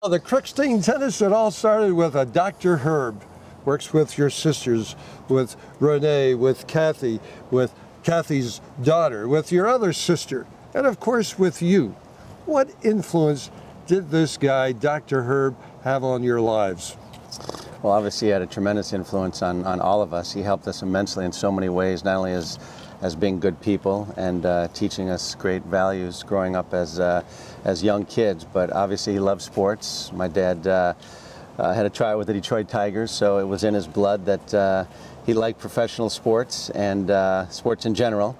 The Krickstein tennis, it all started with a Dr. Herb. Works with your sisters, with Renee, with Kathy's daughter, with your other sister, and of course with you. What influence did this guy, Dr. Herb, have on your lives? Well, obviously he had a tremendous influence on all of us. He helped us immensely in so many ways, not only as being good people and teaching us great values growing up as young kids, but obviously he loved sports. My dad had a tryout with the Detroit Tigers, so it was in his blood that he liked professional sports and sports in general.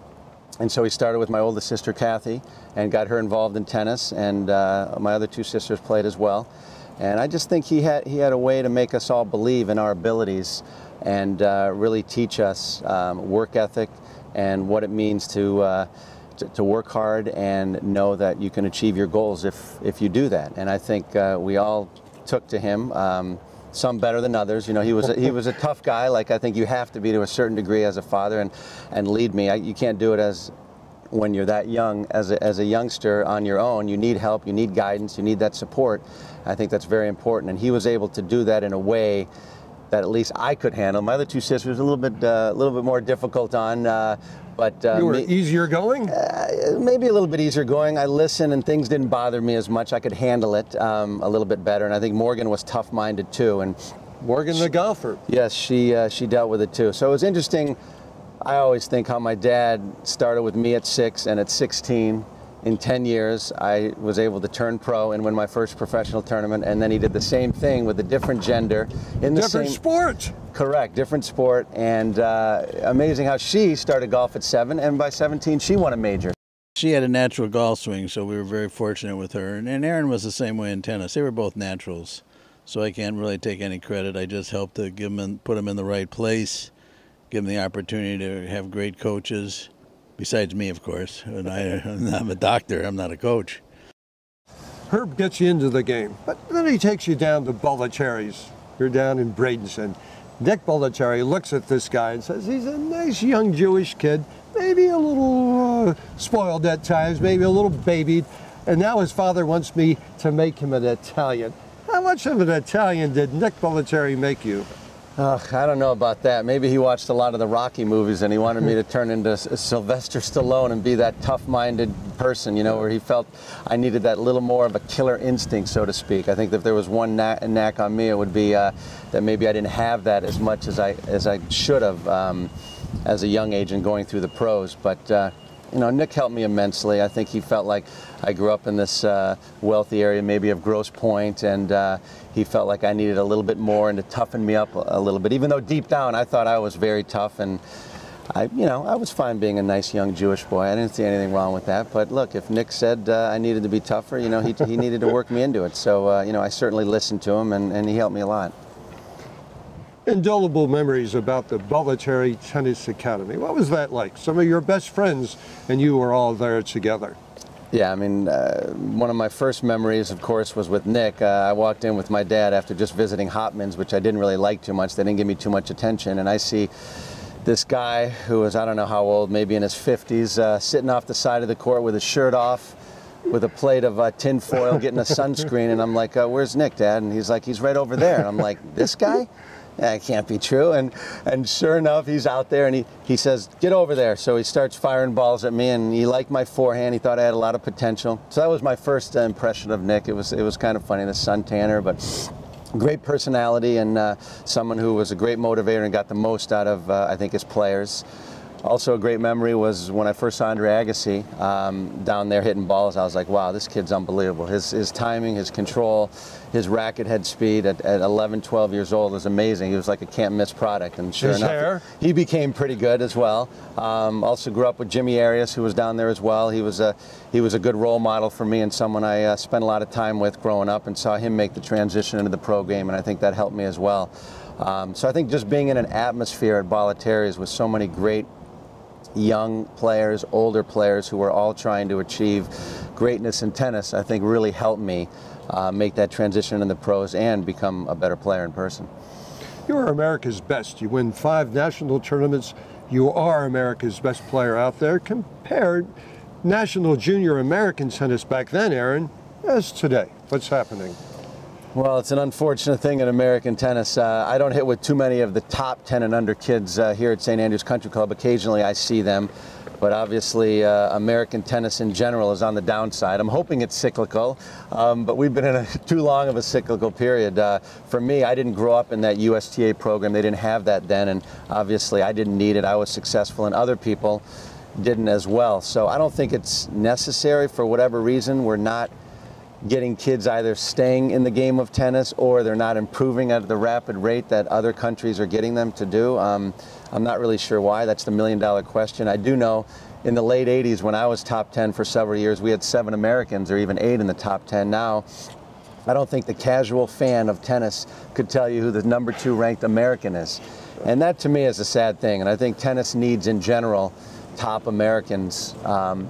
And so he started with my oldest sister, Kathy, and got her involved in tennis, and my other two sisters played as well. And I just think he had a way to make us all believe in our abilities and really teach us work ethic and what it means to work hard and know that you can achieve your goals if you do that. And I think we all took to him, some better than others. You know, he was a tough guy, like I think you have to be to a certain degree as a father and lead me. You can't do it when you're that young as a youngster on your own. You need help, you need guidance, you need that support. I think that's very important, and he was able to do that in a way that at least I could handle. My other two sisters a little bit more difficult on, but you were easier going? Maybe a little bit easier going. I listened and things didn't bother me as much. I could handle it a little bit better, and I think Morgan was tough-minded too. And Morgan, the golfer. Yes, she dealt with it too. So it was interesting. I always think how my dad started with me at 6, and at 16, in 10 years, I was able to turn pro and win my first professional tournament, and then he did the same thing with a different gender in the different sport. Correct, different sport, and amazing how she started golf at 7, and by 17 she won a major. She had a natural golf swing, so we were very fortunate with her, and Aaron was the same way in tennis. They were both naturals, so I can't really take any credit. I just helped to put them in the right place, give them the opportunity to have great coaches. Besides me, of course, and I'm a doctor, I'm not a coach. Herb gets you into the game, but then he takes you down to Bollettieri's. You're down in Bradenton. Nick Bollettieri looks at this guy and says, he's a nice young Jewish kid, maybe a little spoiled at times, maybe a little babied, and now his father wants me to make him an Italian. How much of an Italian did Nick Bollettieri make you? I don't know about that. Maybe he watched a lot of the Rocky movies and he wanted me to turn into Sylvester Stallone and be that tough-minded person, you know, where he felt I needed that little more of a killer instinct, so to speak. I think that if there was one knack on me, it would be that maybe I didn't have that as much as I should have as a young age and going through the pros. But you know, Nick helped me immensely. I think he felt like I grew up in this wealthy area, maybe of Grosse Pointe, and he felt like I needed a little bit more and to toughen me up a little bit, even though deep down I thought I was very tough, and I was fine being a nice young Jewish boy. I didn't see anything wrong with that. But look, if Nick said I needed to be tougher, you know, he needed to work me into it. So you know, I certainly listened to him, and he helped me a lot. Indelible memories about the Bollettieri Tennis Academy. What was that like? Some of your best friends and you were all there together. Yeah, I mean, one of my first memories, of course, was with Nick. I walked in with my dad after just visiting Hopman's, which I didn't really like too much. They didn't give me too much attention, and I see this guy who was, I don't know how old, maybe in his 50s, sitting off the side of the court with his shirt off, with a plate of tin foil, getting a sunscreen, and I'm like, where's Nick, Dad? And he's like, he's right over there. And I'm like, this guy? That can't be true. And sure enough, he's out there, and he says, get over there. So he starts firing balls at me, and he liked my forehand. He thought I had a lot of potential. So that was my first impression of Nick. It was kind of funny, the suntanner, but great personality, and someone who was a great motivator and got the most out of, I think, his players. Also a great memory was when I first saw Andre Agassi down there hitting balls. I was like, wow, this kid's unbelievable. His timing, his control, his racket head speed at 11, 12 years old was amazing. He was like a can't-miss product, and sure enough, he became pretty good as well. Also grew up with Jimmy Arias, who was down there as well. He was a good role model for me and someone I spent a lot of time with growing up, and saw him make the transition into the pro game, and I think that helped me as well. So I think just being in an atmosphere at Bollettieri's with so many great young players, older players who were all trying to achieve greatness in tennis, I think really helped me make that transition in the pros and become a better player in person. You are America's best. You win 5 national tournaments. You are America's best player out there. Compared national junior American tennis back then, Aaron, as today. What's happening? Well, it's an unfortunate thing in American tennis. I don't hit with too many of the top 10 and under kids here at St. Andrews Country Club. Occasionally I see them, but obviously American tennis in general is on the downside. I'm hoping it's cyclical, but we've been in too long of a cyclical period. For me, I didn't grow up in that USTA program. They didn't have that then, and obviously I didn't need it. I was successful, and other people didn't as well. So I don't think it's necessary. For whatever reason, we're not getting kids either staying in the game of tennis or they're not improving at the rapid rate that other countries are getting them to do. I'm not really sure why. That's the million-dollar question. I do know in the late 80s when I was top 10 for several years, we had 7 Americans or even 8 in the top 10. Now, I don't think the casual fan of tennis could tell you who the number 2 ranked American is. And that to me is a sad thing. And I think tennis needs in general top Americans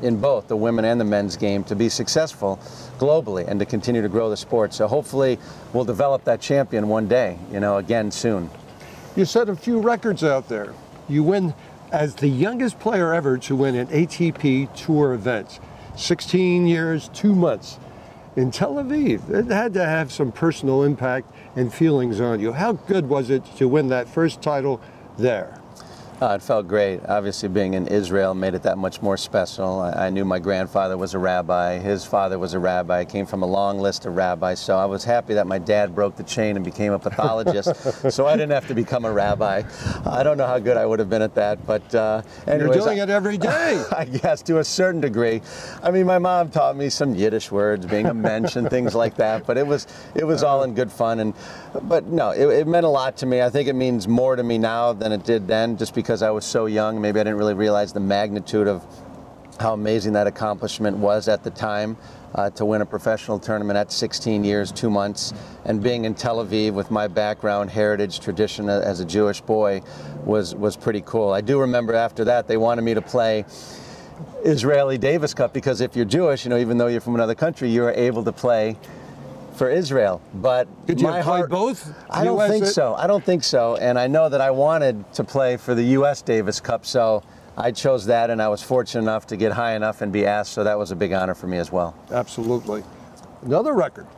in both the women and the men's game to be successful globally and to continue to grow the sport. So hopefully we'll develop that champion one day, you know, again soon. You set a few records out there. You win as the youngest player ever to win an ATP Tour event. 16 years, 2 months in Tel Aviv. It had to have some personal impact and feelings on you. How good was it to win that first title there? It felt great. Obviously, being in Israel made it that much more special. I knew my grandfather was a rabbi. His father was a rabbi. I came from a long list of rabbis, so I was happy that my dad broke the chain and became a pathologist, so I didn't have to become a rabbi. I don't know how good I would have been at that, but anyways, you're doing it every day. I guess to a certain degree. I mean, my mom taught me some Yiddish words, being a mensch and things like that, but it was all in good fun. But no, it meant a lot to me. I think it means more to me now than it did then, just because I was so young. Maybe I didn't really realize the magnitude of how amazing that accomplishment was at the time, to win a professional tournament at 16 years, 2 months, and being in Tel Aviv with my background, heritage, tradition as a Jewish boy was pretty cool. I do remember after that they wanted me to play Israeli Davis Cup, because if you're Jewish, you know, even though you're from another country, you're able to play for Israel. But did you play both? I don't think so. I don't think so. And I know that I wanted to play for the U.S. Davis Cup, so I chose that, and I was fortunate enough to get high enough and be asked, so that was a big honor for me as well. Absolutely. Another record.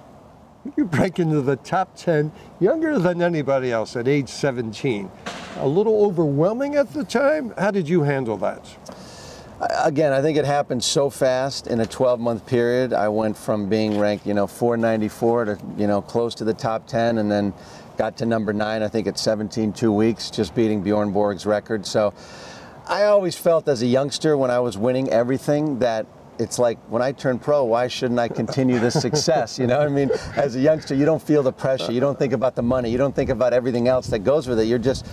You break into the top 10, younger than anybody else at age 17. A little overwhelming at the time. How did you handle that? Again, I think it happened so fast in a 12-month period. I went from being ranked, 494 to, close to the top 10, and then got to number 9, I think at 17, 2 weeks, just beating Bjorn Borg's record. So I always felt as a youngster when I was winning everything that it's like, when I turn pro, why shouldn't I continue this success? You know what I mean? As a youngster, you don't feel the pressure. You don't think about the money. You don't think about everything else that goes with it. You're just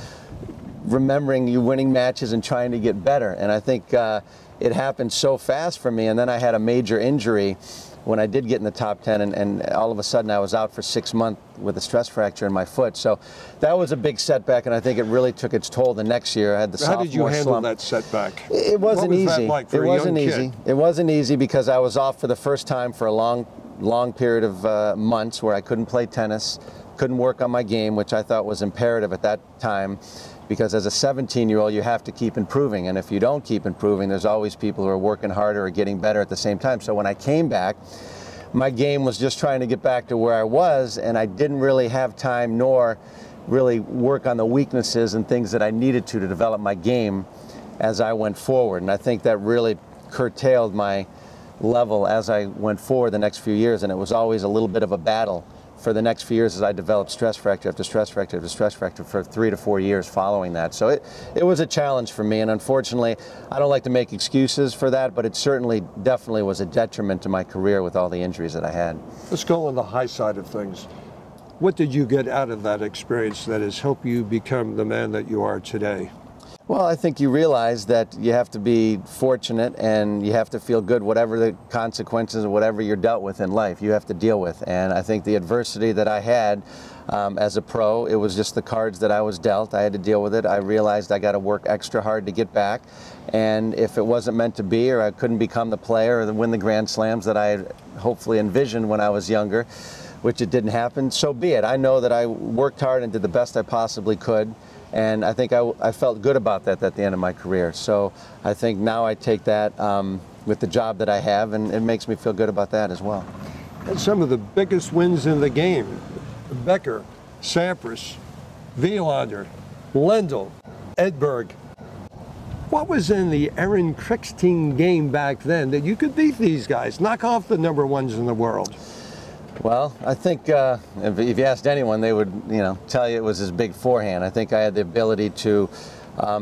remembering you winning matches and trying to get better. And I think it happened so fast for me. And then I had a major injury when I did get in the top 10, and all of a sudden I was out for 6 months with a stress fracture in my foot. So that was a big setback, and I think it really took its toll the next year. I had the sophomore slump. How did you handle that setback? It wasn't easy. What was that like for a young kid? It wasn't easy because I was off for the first time for a long period of months where I couldn't play tennis, couldn't work on my game, which I thought was imperative at that time. Because as a 17-year-old, you have to keep improving. And if you don't keep improving, there's always people who are working harder or getting better at the same time. So when I came back, my game was just trying to get back to where I was, and I didn't really have time nor really work on the weaknesses and things that I needed to develop my game as I went forward. And I think that really curtailed my level as I went forward the next few years, and it was always a little bit of a battle for the next few years as I developed stress fracture after stress fracture after stress fracture for 3 to 4 years following that. So it was a challenge for me, and unfortunately, I don't like to make excuses for that, but it certainly definitely was a detriment to my career with all the injuries that I had. Let's go on the high side of things. What did you get out of that experience that has helped you become the man that you are today? Well, I think you realize that you have to be fortunate and you have to feel good whatever the consequences of whatever you're dealt with in life, you have to deal with. And I think the adversity that I had as a pro, it was just the cards that I was dealt. I had to deal with it. I realized I got to work extra hard to get back. And if it wasn't meant to be, or I couldn't become the player or win the Grand Slams that I had hopefully envisioned when I was younger, which it didn't happen, so be it. I know that I worked hard and did the best I possibly could. And I think I felt good about that at the end of my career. So I think now I take that with the job that I have, and it makes me feel good about that as well. And some of the biggest wins in the game, Becker, Sampras, Wielander, Lendl, Edberg. What was in the Aaron Krickstein game back then that you could beat these guys, knock off the #1s in the world? Well, I think if you asked anyone, they would, tell you it was his big forehand. I think I had the ability to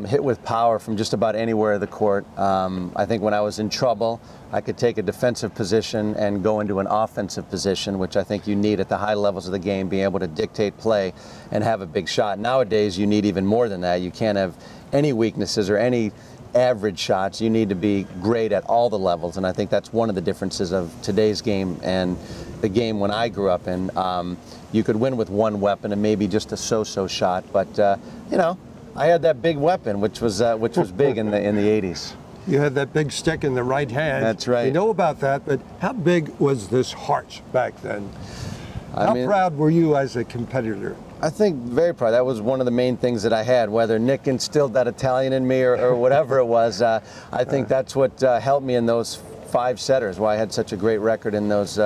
hit with power from just about anywhere of the court. I think when I was in trouble, I could take a defensive position and go into an offensive position, which I think you need at the high levels of the game, being able to dictate play and have a big shot. Nowadays, you need even more than that. You can't have any weaknesses or any average shots. You need to be great at all the levels, and I think that's one of the differences of today's game and the game when I grew up in. You could win with one weapon and maybe just a so-so shot, but I had that big weapon, which was big in the 80s. You had that big stick in the right hand. That's right. You know about that, but how big was this heart back then? How proud were you as a competitor? I think very proud. That was one of the main things that I had, whether Nick instilled that Italian in me or whatever it was. I think that's what helped me in those 5 setters, why I had such a great record in those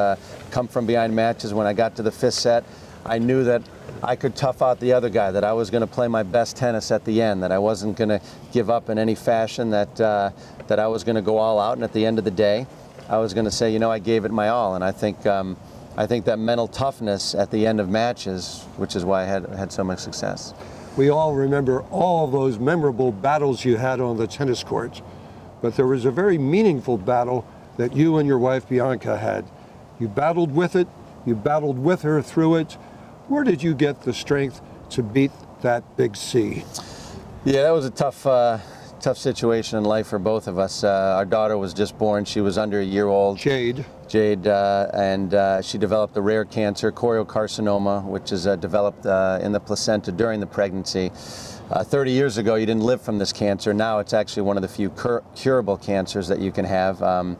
come from behind matches. When I got to the 5th set, I knew that I could tough out the other guy, that I was going to play my best tennis at the end, that I wasn't going to give up in any fashion, that I was going to go all out, and at the end of the day, I was going to say, I gave it my all. And I think that mental toughness at the end of matches, which is why I had so much success. We all remember all of those memorable battles you had on the tennis courts, but there was a very meaningful battle that you and your wife Bianca had. You battled with it, you battled with her through it. Where did you get the strength to beat that big C? Yeah, that was a tough situation in life for both of us. Our daughter was just born. She was under a year old. Jade, and she developed a rare cancer, choriocarcinoma, which is developed in the placenta during the pregnancy. 30 years ago, you didn't live from this cancer. Now it's actually one of the few curable cancers that you can have.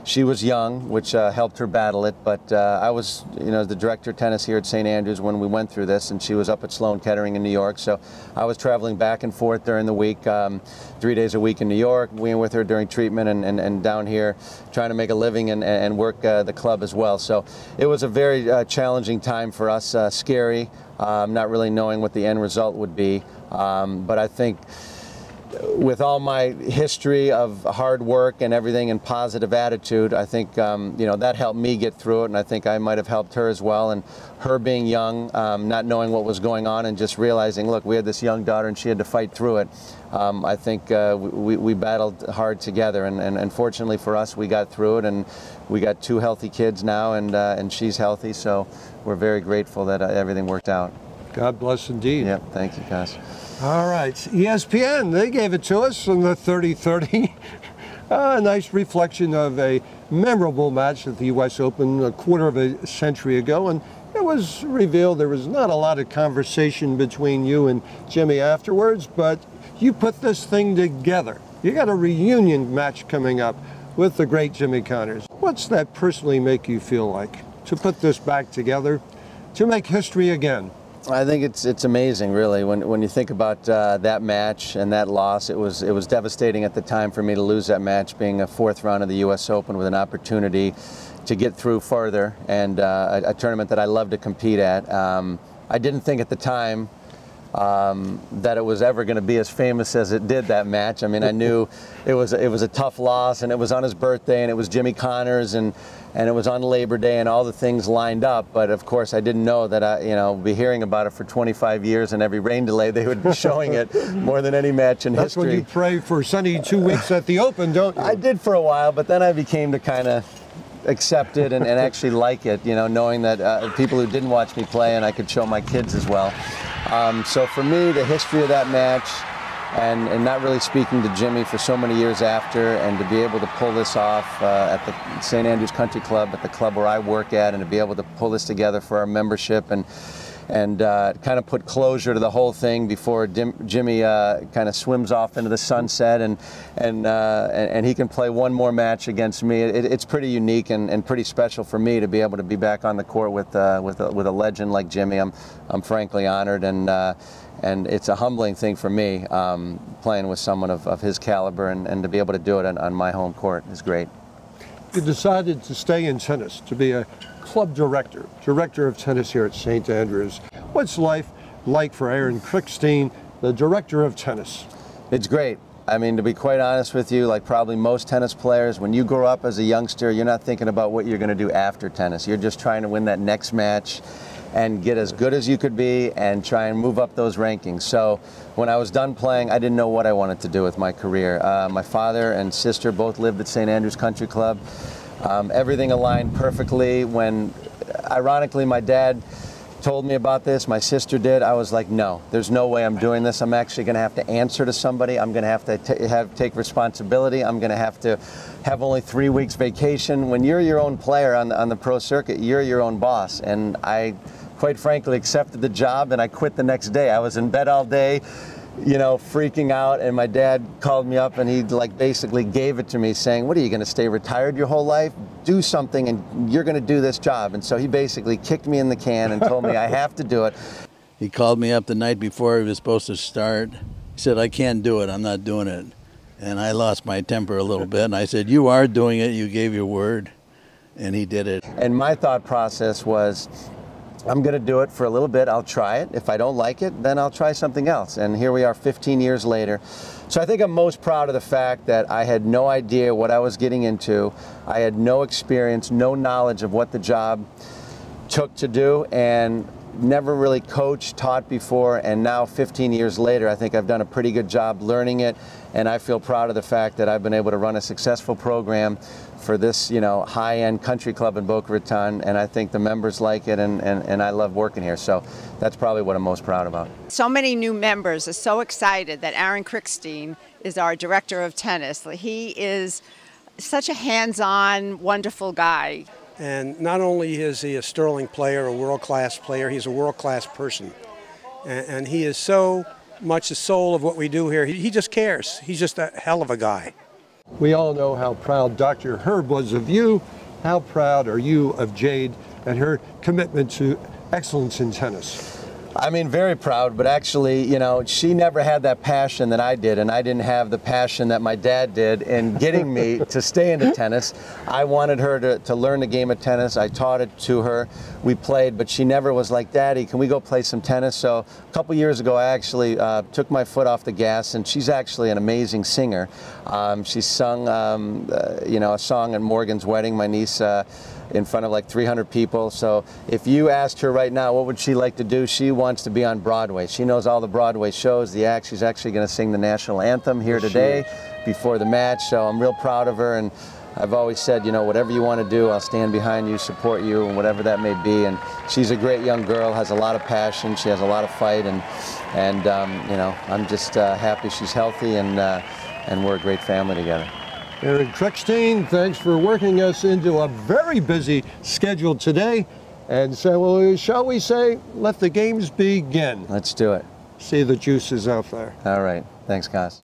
She was young, which helped her battle it, but I was, the director of tennis here at St. Andrews when we went through this, and she was up at Sloan Kettering in New York, so I was traveling back and forth during the week, 3 days a week in New York, being with her during treatment, and down here trying to make a living and work the club as well. So it was a very challenging time for us, scary, not really knowing what the end result would be, but I think with all my history of hard work and everything and positive attitude, I think that helped me get through it, and I think I might have helped her as well. And her being young, not knowing what was going on, and just realizing, look, we had this young daughter and she had to fight through it. I think we battled hard together, and fortunately for us, we got through it, and we got 2 healthy kids now, and she's healthy, so we're very grateful that everything worked out. God bless indeed. Yep, thank you, guys. All right, ESPN, they gave it to us in the 30-30. A nice reflection of a memorable match at the U.S. Open a quarter of a century ago, and it was revealed there was not a lot of conversation between you and Jimmy afterwards, but you put this thing together. You got a reunion match coming up with the great Jimmy Connors. What's that personally make you feel like, to put this back together, to make history again? I think it's amazing, really, when you think about that match and that loss. It was devastating at the time for me to lose that match, being a 4th round of the U.S. Open with an opportunity to get through further, and a tournament that I love to compete at. I didn't think at the time that it was ever going to be as famous as it did, that match. I mean, I knew it was a tough loss, and it was on his birthday, and it was Jimmy Connors, and it was on Labor Day, and all the things lined up. But of course, I didn't know that I'd be hearing about it for 25 years, and every rain delay they would be showing it more than any match in history. That's when you pray for sunny 2 weeks at the Open, don't you? I did for a while, but then I became to kind of accept it and actually like it, knowing that people who didn't watch me play, and I could show my kids as well. So for me, the history of that match, and not really speaking to Jimmy for so many years after, and to be able to pull this off at the St. Andrews Country Club, at the club where I work at, and to be able to pull this together for our membership, and kind of put closure to the whole thing before Jimmy kind of swims off into the sunset, and he can play one more match against me. It's pretty unique and pretty special for me to be able to be back on the court with a legend like Jimmy. I'm frankly honored, and it's a humbling thing for me, playing with someone of his caliber, and to be able to do it on my home court is great. You decided to stay in tennis, to be a club director of tennis here at St. Andrews. What's life like for Aaron Krickstein, the director of tennis? It's great. I mean, to be quite honest with you, like probably most tennis players, when you grow up as a youngster, you're not thinking about what you're going to do after tennis. You're just trying to win that next match and get as good as you could be and try and move up those rankings. So when I was done playing, I didn't know what I wanted to do with my career. My father and sister both lived at St. Andrews Country Club. Everything aligned perfectly. When, ironically, my dad told me about this, my sister did, I was like, no, there's no way I'm doing this. I'm actually going to have to answer to somebody. I'm going to have to take responsibility. I'm going to have only 3 weeks vacation. When you're your own player on the pro circuit, you're your own boss. And I, quite frankly, accepted the job and I quit the next day. I was in bed all day, you know, freaking out, and my dad called me up and he like basically gave it to me saying, what are you going to stay retired your whole life? Do something and you're going to do this job. And so he basically kicked me in the can and told me I have to do it. He called me up the night before he was supposed to start. He said, I can't do it, I'm not doing it. And I lost my temper a little bit and I said, you are doing it, you gave your word. And he did it. And my thought process was, I'm going to do it for a little bit. I'll try it. If I don't like it, then I'll try something else. And here we are 15 years later. So I think I'm most proud of the fact that I had no idea what I was getting into. I had no experience, no knowledge of what the job took to do, and never really coached, taught before. And now 15 years later, I think I've done a pretty good job learning it. And I feel proud of the fact that I've been able to run a successful program for this, you know, high-end country club in Boca Raton, and I think the members like it, and I love working here. So that's probably what I'm most proud about. So many new members are so excited that Aaron Krickstein is our director of tennis. He is such a hands-on, wonderful guy. And not only is he a sterling player, a world-class player, he's a world-class person. And he is so much the soul of what we do here. He just cares. He's just a hell of a guy. We all know how proud Dr. Herb was of you. How proud are you of Jade and her commitment to excellence in tennis? I mean, very proud, but actually, you know, she never had that passion that I did, and I didn't have the passion that my dad did in getting me to stay into tennis. I wanted her to learn the game of tennis. I taught it to her. We played, but she never was like, Daddy, can we go play some tennis? So a couple years ago, I actually took my foot off the gas, and she's actually an amazing singer. She sung, you know, a song at Morgan's wedding, my niece, in front of like 300 people. So if you asked her right now, what would she like to do? She wants to be on Broadway. She knows all the Broadway shows, the acts. She's actually going to sing the national anthem here today before the match. So I'm real proud of her. And I've always said, you know, whatever you want to do, I'll stand behind you, support you, and whatever that may be. And she's a great young girl, has a lot of passion. She has a lot of fight. And you know, I'm just happy she's healthy, and we're a great family together. Aaron Krickstein, thanks for working us into a very busy schedule today. And so, well, shall we say, let the games begin. Let's do it. See the juices out there. All right. Thanks, guys.